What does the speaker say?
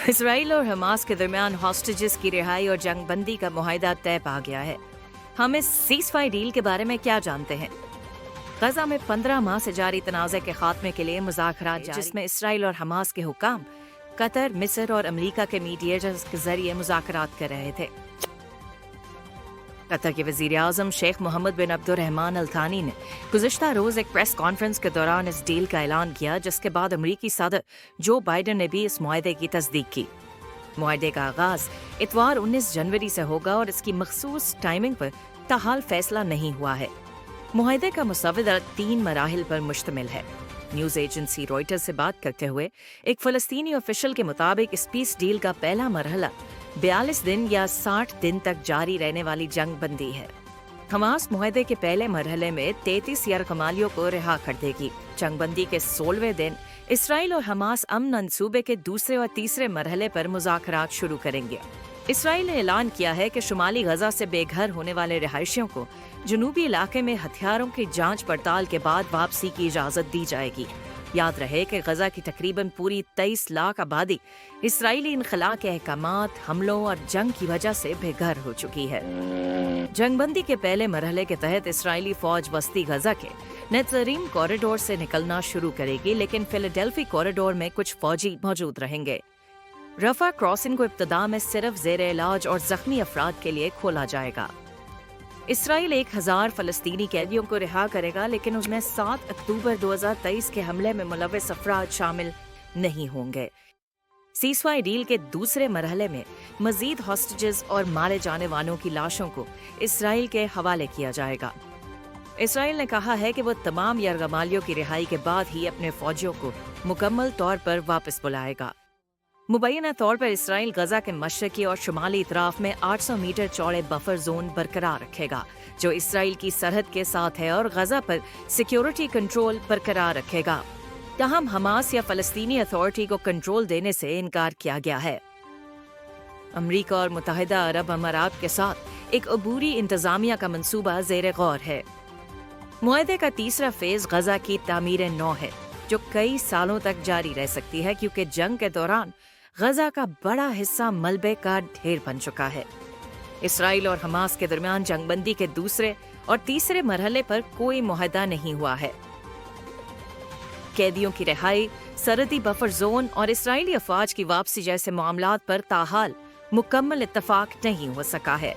اسرائیل اور حماس کے درمیان ہاسٹیجز کی رہائی اور جنگ بندی کا معاہدہ طے پا گیا ہے۔ ہم اس سیز فائر ڈیل کے بارے میں کیا جانتے ہیں؟ غزہ میں 15 ماہ سے جاری تنازع کے خاتمے کے لیے مذاکرات جس میں اسرائیل اور حماس کے حکام قطر، مصر اور امریکہ کے میڈیٹرز کے ذریعے مذاکرات کر رہے تھے۔ قطر کے وزیر اعظم شیخ محمد بن عبد الرحمن الثانی نے گزشتہ روز ایک پریس کانفرنس کے دوران اس ڈیل کا اعلان کیا، جس کے بعد امریکی صدر جو بائیڈن نے بھی اس معاہدے کی تصدیق کی۔ معاہدے کا آغاز اتوار 19 جنوری سے ہوگا اور اس کی مخصوص ٹائمنگ پر تاحال فیصلہ نہیں ہوا ہے۔ معاہدے کا مسودہ 3 مراحل پر مشتمل ہے۔ نیوز ایجنسی روئٹر سے بات کرتے ہوئے ایک فلسطینی آفیشل کے مطابق اس پیس ڈیل کا پہلا مرحلہ 42 دن یا 60 دن تک جاری رہنے والی جنگ بندی ہے۔ حماس معاہدے کے پہلے مرحلے میں 33 یرغمالیوں کو رہا کر دے گی۔ جنگ بندی کے 16ویں دن اسرائیل اور حماس امن منصوبے کے دوسرے اور تیسرے مرحلے پر مذاکرات شروع کریں گے۔ اسرائیل نے اعلان کیا ہے کہ شمالی غزہ سے بے گھر ہونے والے رہائشیوں کو جنوبی علاقے میں ہتھیاروں کی جانچ پڑتال کے بعد واپسی کی اجازت دی جائے گی۔ یاد رہے کہ غزہ کی تقریباً پوری 23 لاکھ آبادی اسرائیلی انخلاء کے احکامات، حملوں اور جنگ کی وجہ سے بے گھر ہو چکی ہے۔ جنگ بندی کے پہلے مرحلے کے تحت اسرائیلی فوج وسطی غزہ کے نیتزریم کوریڈور سے نکلنا شروع کرے گی، لیکن فیلاڈیلفی کوریڈور میں کچھ فوجی موجود رہیں گے۔ رفح کراسنگ کو ابتدا میں صرف زیر علاج اور زخمی افراد کے لیے کھولا جائے گا۔ اسرائیل 1000 فلسطینی قیدیوں کو رہا کرے گا، لیکن اس میں 7 اکتوبر 2023 کے حملے میں ملوث افراد شامل نہیں ہوں گے۔ سیز فائر ڈیل کے دوسرے مرحلے میں مزید ہاسٹیجز اور مارے جانے والوں کی لاشوں کو اسرائیل کے حوالے کیا جائے گا۔ اسرائیل نے کہا ہے کہ وہ تمام یرغمالیوں کی رہائی کے بعد ہی اپنے فوجیوں کو مکمل طور پر واپس بلائے گا۔ مبینہ طور پر اسرائیل غزہ کے مشرقی اور شمالی اطراف میں 800 میٹر چوڑے بفر زون برقرار رکھے گا، جو اسرائیل کی سرحد کے ساتھ ہے، اور غزہ پر سیکیورٹی کنٹرول برقرار رکھے گا۔ تاہم حماس یا فلسطینی اتھارٹی کو کنٹرول دینے سے انکار کیا گیا ہے۔ امریکہ اور متحدہ عرب امارات کے ساتھ ایک عبوری انتظامیہ کا منصوبہ زیر غور ہے۔ معاہدے کا تیسرا فیز غزہ کی تعمیر نو ہے، جو کئی سالوں تک جاری رہ سکتی ہے، کیونکہ جنگ کے دوران غزہ کا بڑا حصہ ملبے کا ڈھیر بن چکا ہے۔ اسرائیل اور حماس کے درمیان جنگ بندی کے دوسرے اور تیسرے مرحلے پر کوئی معاہدہ نہیں ہوا ہے۔ قیدیوں کی رہائی، سرحدی بفر زون اور اسرائیلی افواج کی واپسی جیسے معاملات پر تاحال مکمل اتفاق نہیں ہو سکا ہے۔